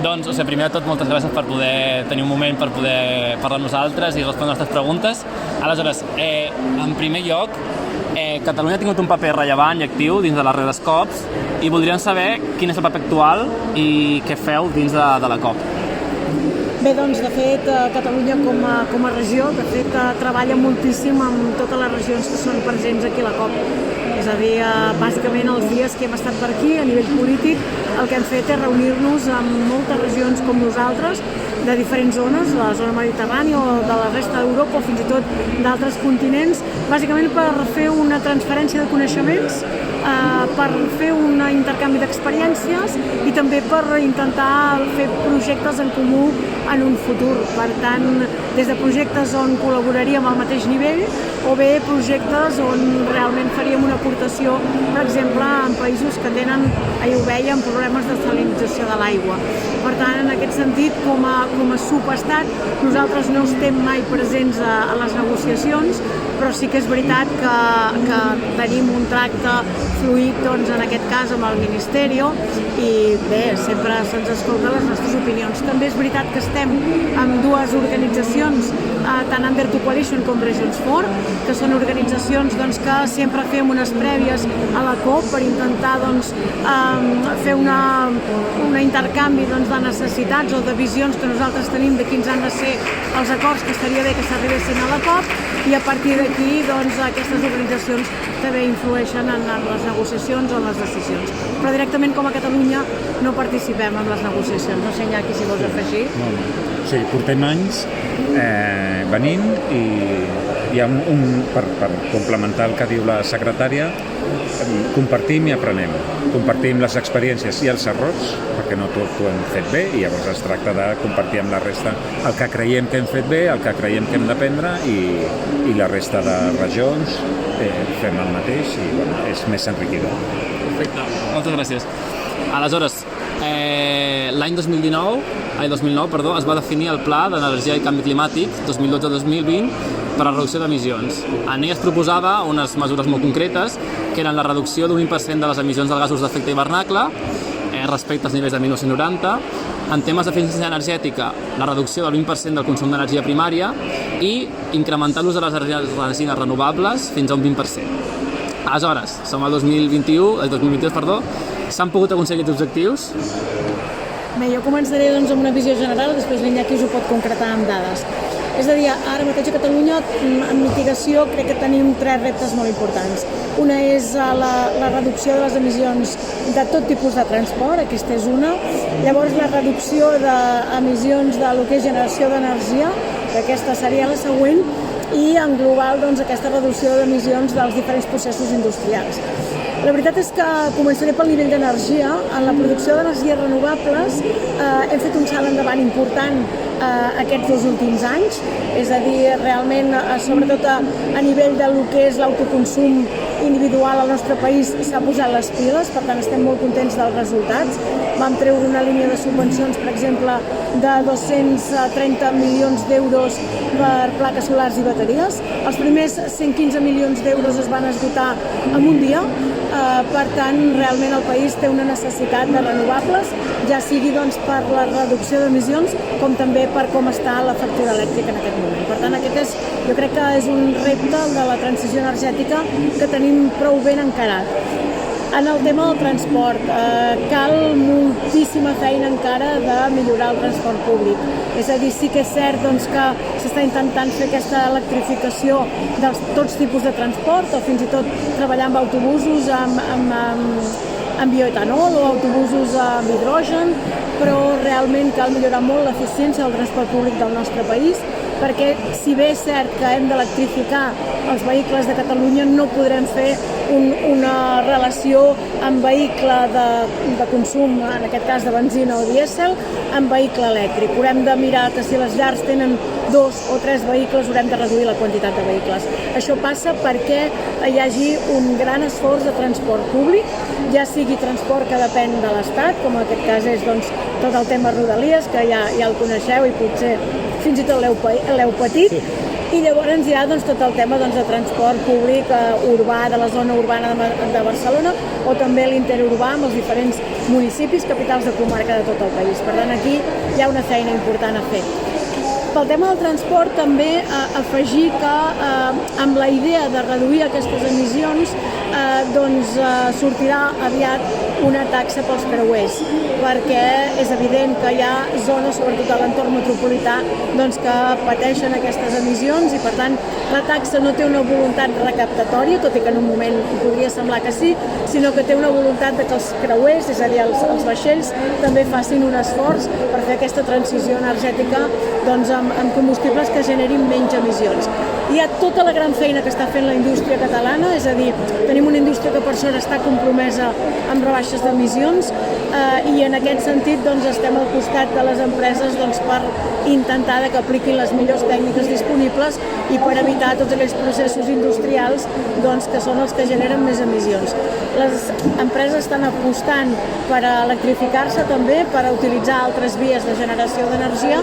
Doncs, primer de tot, moltes gràcies per poder tenir un moment per poder parlar amb nosaltres i respondre les nostres preguntes. Aleshores, en primer lloc, Catalunya ha tingut un paper rellevant i actiu dins de les redes COPs i voldríem saber quin és el paper actual i què feu dins de la COP. Bé, doncs, de fet, Catalunya com a regió, de fet, treballa moltíssim amb totes les regions que són presents aquí a la COP. És a dir, bàsicament els dies que hem estat per aquí, a nivell polític, el que hem fet és reunir-nos amb moltes regions com nosaltres, de diferents zones, la zona mediterrània o de la resta d'Europa o fins i tot d'altres continents, bàsicament per fer una transferència de coneixements, per fer un intercanvi d'experiències i també per intentar fer projectes en comú en un futur. Per tant, des de projectes on col·laboraríem al mateix nivell o bé projectes on realment faríem una aportació, per exemple, en països que tenen, ahir ho vèiem, problemes de salinització de l'aigua. Per tant, en aquest sentit, com a subestat, nosaltres no estem mai presents a les negociacions, però sí que és veritat que tenim un tracte fluid, doncs, en aquest cas amb el Ministeri i bé, sempre se'ns escolta les nostres opinions. També és veritat que estem amb dues organitzacions, tant Under 2 Coalition com Regions 4, que són organitzacions que sempre fem unes prèvies a la COP per intentar fer un intercanvi de necessitats o de visions que nosaltres tenim de quins han de ser els acords que estaria bé que s'arribessin a la COP i a partir d'aquí aquestes organitzacions també influeixen en les negociacions o en les decisions. Però directament com a Catalunya no participem en les negociacions. No sé, Iñaki, si vols afegir. Sí, portem anys venint i per complementar el que diu la secretària, compartim i aprenem. Compartim les experiències i els errors, perquè no tot ho hem fet bé, i llavors es tracta de compartir amb la resta el que creiem que hem fet bé, el que creiem que hem d'aprendre i la resta de regions fem el mateix i és més enriquidor. Perfecte, moltes gràcies. Aleshores, l'any 2009 es va definir el Pla d'Energia i Canvi Climàtic 2012-2020 per a la reducció d'emissions. En ell es proposava unes mesures molt concretes, que eren la reducció d'un 20% de les emissions de gasos d'efecte hivernacle respecte als nivells de 1990, en temes d'eficiència energètica, la reducció del 20% del consum d'energia primària i incrementar l'ús de les energies renovables fins a un 20%. Aleshores, som al 2022, s'han pogut aconseguir aquests objectius? Bé, jo començaré amb una visió general, després l'Iñaki us ho pot concretar amb dades. És a dir, ara mateix a Catalunya, en mitigació, crec que tenim 3 reptes molt importants. Una és la reducció de les emissions de tot tipus de transport, aquesta és una. Llavors, la reducció d'emissions de lo que és generació d'energia, que aquesta seria la següent, i en global aquesta reducció d'emissions dels diferents processos industrials. La veritat és que començaré pel nivell d'energia. En la producció d'energies renovables hem fet un salt endavant important aquests 2 últims anys, és a dir, realment, sobretot a nivell del que és l'autoconsum individual al nostre país s'ha posat les piles, per tant estem molt contents dels resultats. Vam treure una línia de subvencions, per exemple, de 230 milions d'euros per plaques solars i bateries. Els primers 115 milions d'euros es van esgotar en un dia, per tant, realment el país té una necessitat de renovables, ja sigui per la reducció d'emissions com també per com està la factura elèctrica en aquest moment. Per tant, jo crec que és un repte de la transició energètica que tenim prou ben encarat. En el tema del transport, cal moltíssima feina encara de millorar el transport públic. És a dir, sí que és cert que s'està intentant fer aquesta electrificació de tots tipus de transport o fins i tot treballar amb autobusos amb bioetanol o autobusos amb hidrogen, però realment cal millorar molt l'eficiència del transport públic del nostre país, perquè si bé és cert que hem d'electrificar els vehicles de Catalunya, no podrem fer una relació amb vehicle de consum, en aquest cas de benzina o dièsel, amb vehicle elèctric. Haurem de mirar que si les llars tenen 2 o 3 vehicles, haurem de reduir la quantitat de vehicles. Això passa perquè hi hagi un gran esforç de transport públic, ja sigui transport que depèn de l'Estat, com en aquest cas és tot el tema Rodalies, que ja el coneixeu i potser fins i tot l'heu patit, I llavors hi ha tot el tema de transport públic urbà, de la zona urbana de Barcelona, o també l'interurbà amb els diferents municipis, capitals de comarca de tot el país. Per tant, aquí hi ha una feina important a fer. Pel tema del transport, també afegir que amb la idea de reduir aquestes emissions sortirà aviat una taxa pels creuers, perquè és evident que hi ha zones, sobretot a l'entorn metropolità, que pateixen aquestes emissions i, per tant, la taxa no té una voluntat recaptatòria, tot i que en un moment podria semblar que sí, sinó que té una voluntat de que els creuers, és a dir, els vaixells, també facin un esforç per fer aquesta transició energètica amb combustibles que generin menys emissions. Hi ha tota la gran feina que està fent la indústria catalana, és a dir, tenim una indústria que per sort està compromesa amb rebaixes d'emissions i en aquest sentit estem al costat de les empreses per intentar que apliquin les millors tècniques disponibles i per evitar tots aquells processos industrials que són els que generen més emissions. Les empreses estan apostant per electrificar-se també, per utilitzar altres vies de generació d'energia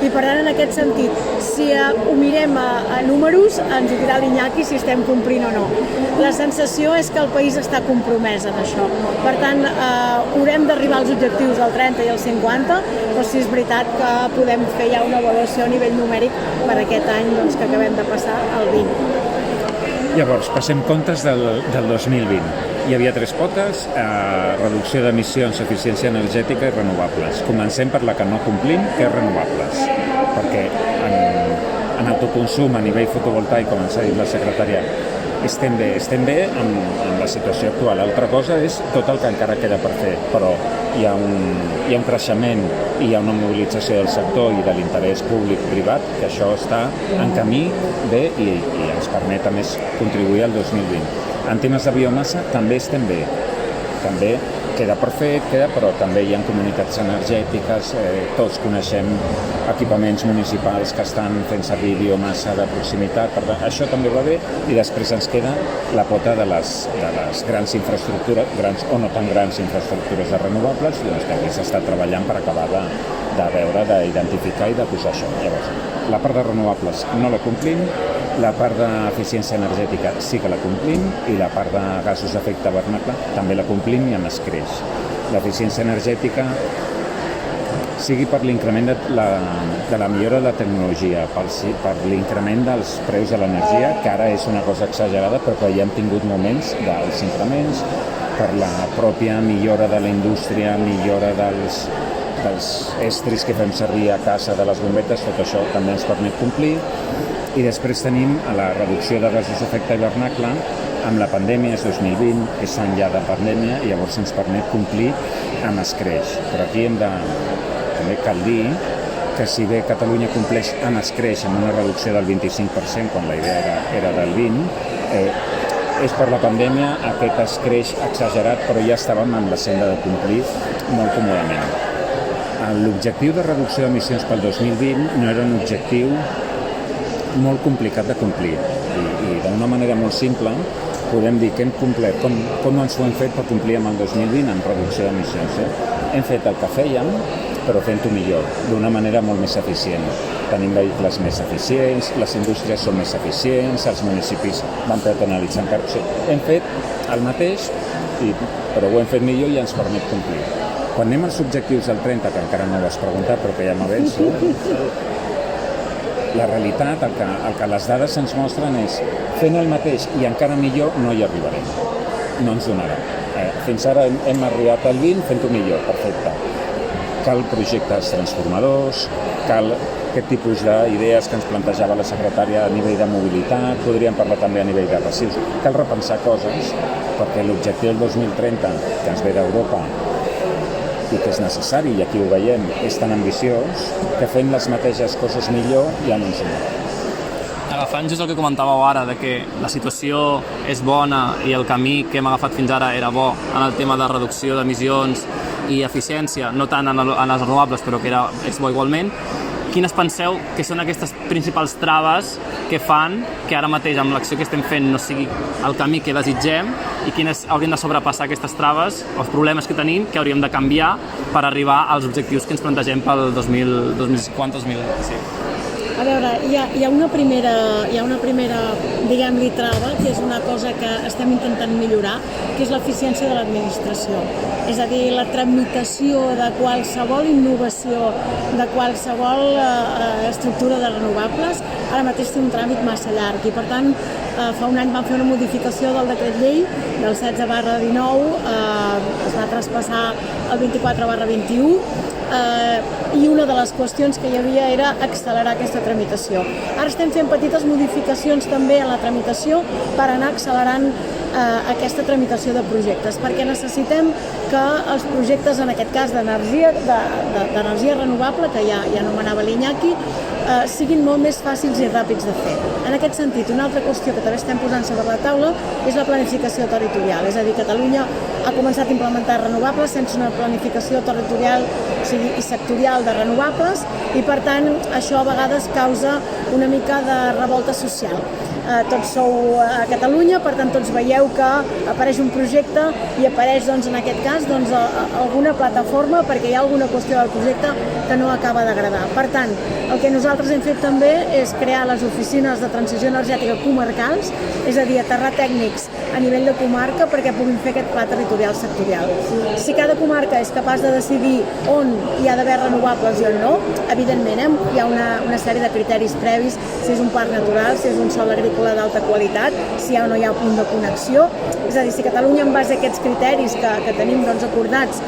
i, per tant, en aquest sentit, si ho mirem a números, ens ho dirà l'Iñaki si estem complint o no. La sensació és que el país està compromès en això. Per tant, haurem d'arribar als objectius del 30 i el 50, però sí és veritat que podem fer ja una avaluació a nivell numèric per aquest any que acabem de passar al 20. Llavors, passem comptes del 2020. Hi havia 3 potes, reducció d'emissions, eficiència energètica i renovables. Comencem per la que no complim, que és renovables, perquè en autoconsum a nivell fotovoltaic, com ens ha dit la secretària, estem bé amb la situació actual. L'altra cosa és tot el que encara queda per fer, però hi ha un creixement i hi ha una mobilització del sector i de l'interès públic-privat, que això està en camí bé i ens permet a més contribuir al 2020. En temes de biomassa també estem bé. També queda per fer, però també hi ha comunitats energètiques, tots coneixem equipaments municipals que estan fent servir biomassa de proximitat, per tant, això també va bé, i després ens queda la pota de les grans infraestructures, grans o no tan grans infraestructures de renovables, que aquí s'està treballant per acabar de veure, d'identificar i de posar això. Llavors, la part de renovables no la complim, la part d'eficiència energètica sí que la complim i la part de gasos d'efecte hivernacle també la complim i ens creix. L'eficiència energètica sigui per l'increment de la millora de la tecnologia, per l'increment dels preus de l'energia, que ara és una cosa exagerada, però que ja hem tingut moments dels increments, per la pròpia millora de la indústria, millora dels estris que fem servir a casa de les bombetes, tot això també ens permet complir. I després tenim la reducció de gasos d'efecte hivernacle. Amb la pandèmia, és 2020, és any ja de pandèmia, i llavors ens permet complir amb escreix. Però aquí també cal dir que si bé Catalunya compleix amb escreix amb una reducció del 25%, quan la idea era del 20%, és per la pandèmia aquest escreix exagerat, però ja estàvem en la senda de complir molt còmodament. L'objectiu de reducció d'emissions pel 2020 no era un objectiu molt complicat de complir i d'una manera molt simple podem dir que hem complert com ens ho hem fet per complir amb el 2020 en reducció d'emissions. Hem fet el que fèiem, però fent-ho millor, d'una manera molt més eficient. Tenim vehicles més eficients, les indústries són més eficients, els municipis van peatonalitzar encara. O sigui, hem fet el mateix, però ho hem fet millor i ens permet complir. Quan anem als objectius del 30, que encara no ho has preguntat, però que ja m'avenço, la realitat, el que les dades ens mostren és fent el mateix i encara millor no hi arribarem. No ens donarà. Fins ara hem arribat al 20 fent-ho millor, perfecte. Cal projectes transformadors, cal aquest tipus d'idees que ens plantejava la secretària a nivell de mobilitat, podríem parlar també a nivell de residus. Cal repensar coses, perquè l'objectiu del 2030, que ens ve d'Europa, i que és necessari, i aquí ho veiem, és tan ambiciós que fent les mateixes coses millor ja no ens donarà. Agafant just el que comentàveu ara, de que la situació és bona i el camí que hem agafat fins ara era bo en el tema de reducció d'emissions i eficiència, no tant en les renovables, però que és bo igualment, quines penseu que són aquestes principals traves que fan que ara mateix amb l'acció que estem fent no sigui el camí que desitgem i quines haurien de sobrepassar aquestes traves, els problemes que tenim, que hauríem de canviar per arribar als objectius que ens plantegem pel 2050-2025? A veure, hi ha una primera, diguem-li, trava, que és una cosa que estem intentant millorar, que és l'eficiència de l'administració. És a dir, la tramitació de qualsevol innovació, de qualsevol estructura de renovables, ara mateix té un tràmit massa llarg i, per tant, fa un any vam fer una modificació del decret llei del 16/19, es va traspassar el 24/21, i una de les qüestions que hi havia era accelerar aquesta tramitació. Ara estem fent petites modificacions també en la tramitació per anar accelerant aquesta tramitació de projectes, perquè necessitem que els projectes, en aquest cas d'energia renovable, que ja anomenava l'Iñaki, siguin molt més fàcils i ràpids de fer. En aquest sentit, una altra qüestió que també estem posant sobre la taula és la planificació territorial, és a dir, Catalunya ha començat a implementar renovables sense una planificació territorial, o sigui, i sectorial de renovables, i per tant això a vegades causa una mica de revolta social. Tots sou a Catalunya, per tant tots veieu que apareix un projecte i apareix, doncs, en aquest cas, doncs, alguna plataforma perquè hi ha alguna qüestió del projecte que no acaba d'agradar. Per tant, el que nosaltres hem fet també és crear les oficines de transició energètica comarcals, és a dir, aterrar tècnics a nivell de comarca perquè puguin fer aquest pla territorial sectorial. Si cada comarca és capaç de decidir on hi ha d'haver renovables i on no, evidentment hi ha una sèrie de criteris previs, si és un parc natural, si és un sòl agrícola d'alta qualitat, si hi ha o no hi ha punt de connexió. És a dir, si Catalunya, en base a aquests criteris que tenim, doncs, acordats,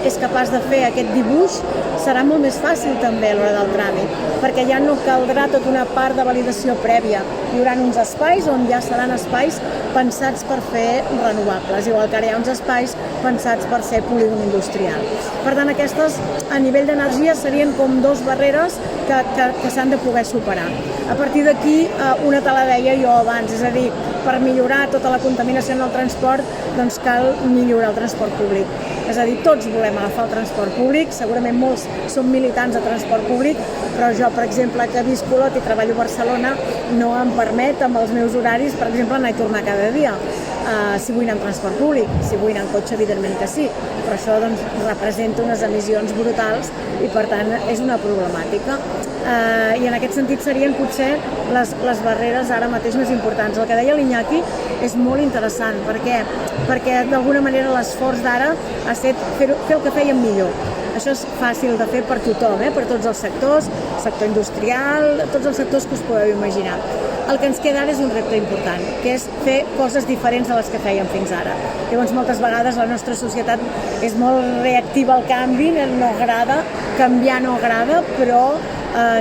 és capaç de fer aquest dibuix, serà molt més fàcil també a l'hora del tràmit, perquè ja no caldrà tota una part de validació prèvia. Hi haurà uns espais on ja seran espais pensats per fer renovables, igual que ara hi ha uns espais pensats per ser polígon industrial. Per tant, aquestes, a nivell d'energia, serien com dues barreres que s'han de poder superar. A partir d'aquí, una te la deia jo abans, és a dir, per millorar tota la contaminació en el transport, doncs cal millorar el transport públic. És a dir, tots volem agafar el transport públic, segurament molts som militants de transport públic, però jo, per exemple, que visc Olot i treballo a Barcelona, no em permet amb els meus horaris, per exemple, anar i tornar cada dia. Si vull anar en transport públic, si vull anar en cotxe, evidentment que sí, però això, doncs, representa unes emissions brutals i, per tant, és una problemàtica. I en aquest sentit serien potser les barreres ara mateix més importants. El que deia l'Iñaki és molt interessant. Per què? Perquè d'alguna manera l'esforç d'ara ha estat fer el que fèiem millor. Això és fàcil de fer per tothom, per tots els sectors, sector industrial, tots els sectors que us podeu imaginar. El que ens queda ara és un repte important, que és fer coses diferents de les que fèiem fins ara. Llavors, moltes vegades la nostra societat és molt reactiva al canvi, no agrada, canviar no agrada, però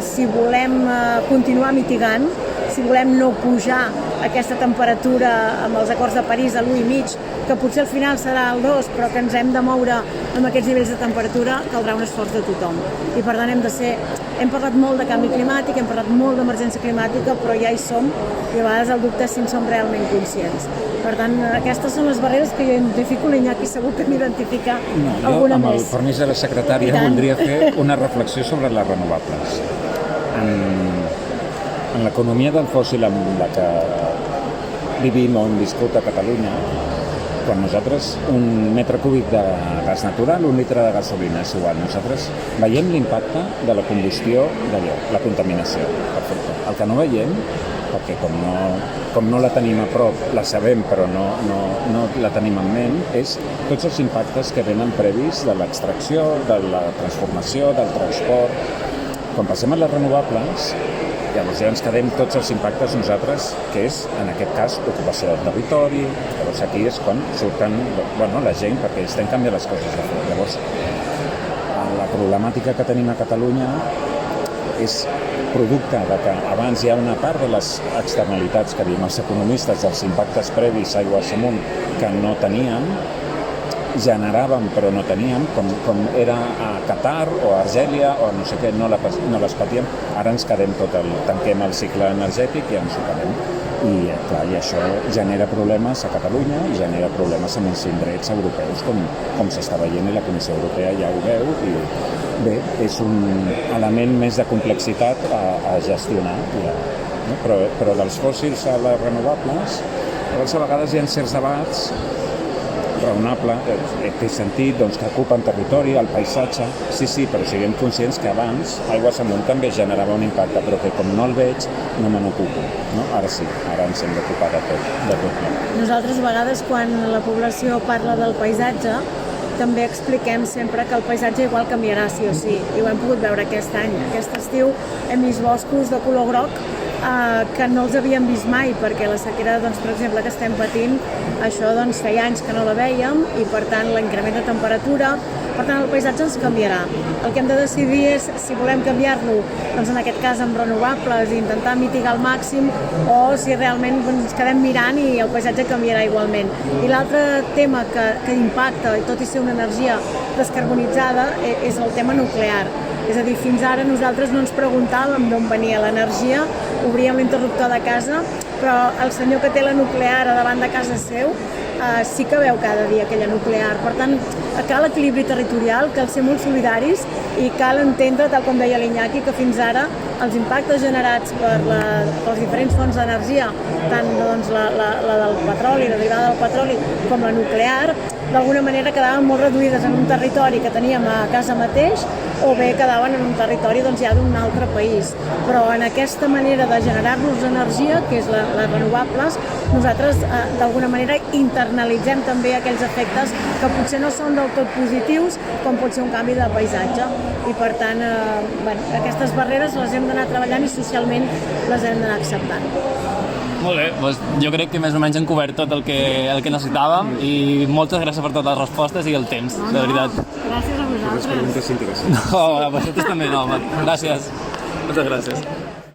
si volem continuar mitigant, si volem no pujar aquesta temperatura amb els acords de París a l'1,5, que potser al final serà el 2, però que ens hem de moure amb aquests nivells de temperatura, caldrà un esforç de tothom. I per tant hem parlat molt de canvi climàtic, hem parlat molt d'emergència climàtica, però ja hi som, i a vegades el dubte és si en som realment conscients. Per tant, aquestes són les barreres que jo identifico, l'Iñaki segur que n'identifica alguna més. Amb el permís de la secretària voldria fer una reflexió sobre les renovables. En l'economia del fòssil amb la que vivim o hem viscut a Catalunya, quan nosaltres un metre cúbic de gas natural, un litre de gasolina és igual, nosaltres veiem l'impacte de la combustió d'allò, la contaminació. Perfecte. El que no veiem, perquè com no la tenim a prop, la sabem però no la tenim en ment, és tots els impactes que venen previs de l'extracció, de la transformació, del transport. Quan passem a les renovables, llavors ja ens quedem tots els impactes nosaltres, que és, en aquest cas, ocupació del territori. Llavors aquí és quan surten la gent, perquè estem canviant les coses de fet. Llavors, la problemàtica que tenim a Catalunya és producte de que abans hi ha una part de les externalitats que diem els economistes, dels impactes previs aigües amunt, que no teníem, generàvem però no teníem, com era a Qatar o a Argèlia o no sé què, no les patíem. Ara ens quedem tanquem el cicle energètic i ens ho quedem. I clar, i això genera problemes a Catalunya i genera problemes amb els indrets europeus, com s'està veient i la Comissió Europea ja ho veu. I bé, és un element més de complexitat a gestionar. Però dels fòssils a les renovables, a vegades hi ha certs debats raonable, té sentit doncs, que ocupen territori, el paisatge, sí, però siguem conscients que abans Aigües Amunt també generava un impacte, però que com no el veig no me n'ocupo, no? Ara sí, ara ens hem d'ocupar de tot. Nosaltres a vegades quan la població parla del paisatge també expliquem sempre que el paisatge igual canviarà sí o sí, i ho hem pogut veure aquest any. Aquest estiu hem vist boscos de color groc que no els havíem vist mai, perquè la sequera, doncs, per exemple, que estem patint, això doncs, feia anys que no la vèiem i per tant l'increment de temperatura, per tant el paisatge ens canviarà. El que hem de decidir és si volem canviar-lo, doncs en aquest cas amb renovables i intentar mitigar al màxim, o si realment ens quedem mirant i el paisatge canviarà igualment. I l'altre tema que impacta, tot i ser una energia descarbonitzada, és el tema nuclear. És a dir, fins ara nosaltres no ens preguntàvem d'on venia l'energia, obríem l'interruptor de casa, però el senyor que té la nuclear a davant de casa seu sí que veu cada dia aquella nuclear. Per tant, cal equilibri territorial, cal ser molt solidaris i cal entendre, tal com deia l'Iñaki, que fins ara els impactes generats per les diferents fonts d'energia, tant doncs, la del petroli, la derivada del petroli, com la nuclear, d'alguna manera quedaven molt reduïdes en un territori que teníem a casa mateix o bé quedaven en un territori doncs, ja d'un altre país. Però en aquesta manera de generar-nos energia, que és les renovables, nosaltres d'alguna manera internalitzem també aquells efectes que potser no són del tot positius, com pot ser un canvi de paisatge. I per tant, aquestes barreres les hem d'anar treballant i socialment les hem d'anar acceptant. Molt bé, doncs jo crec que més o menys hem cobert tot el que necessitàvem i moltes gràcies per totes les respostes i el temps, de veritat. Gràcies a vosaltres. Les preguntes interessants. No, a vosaltres també no, home. Gràcies. Moltes gràcies.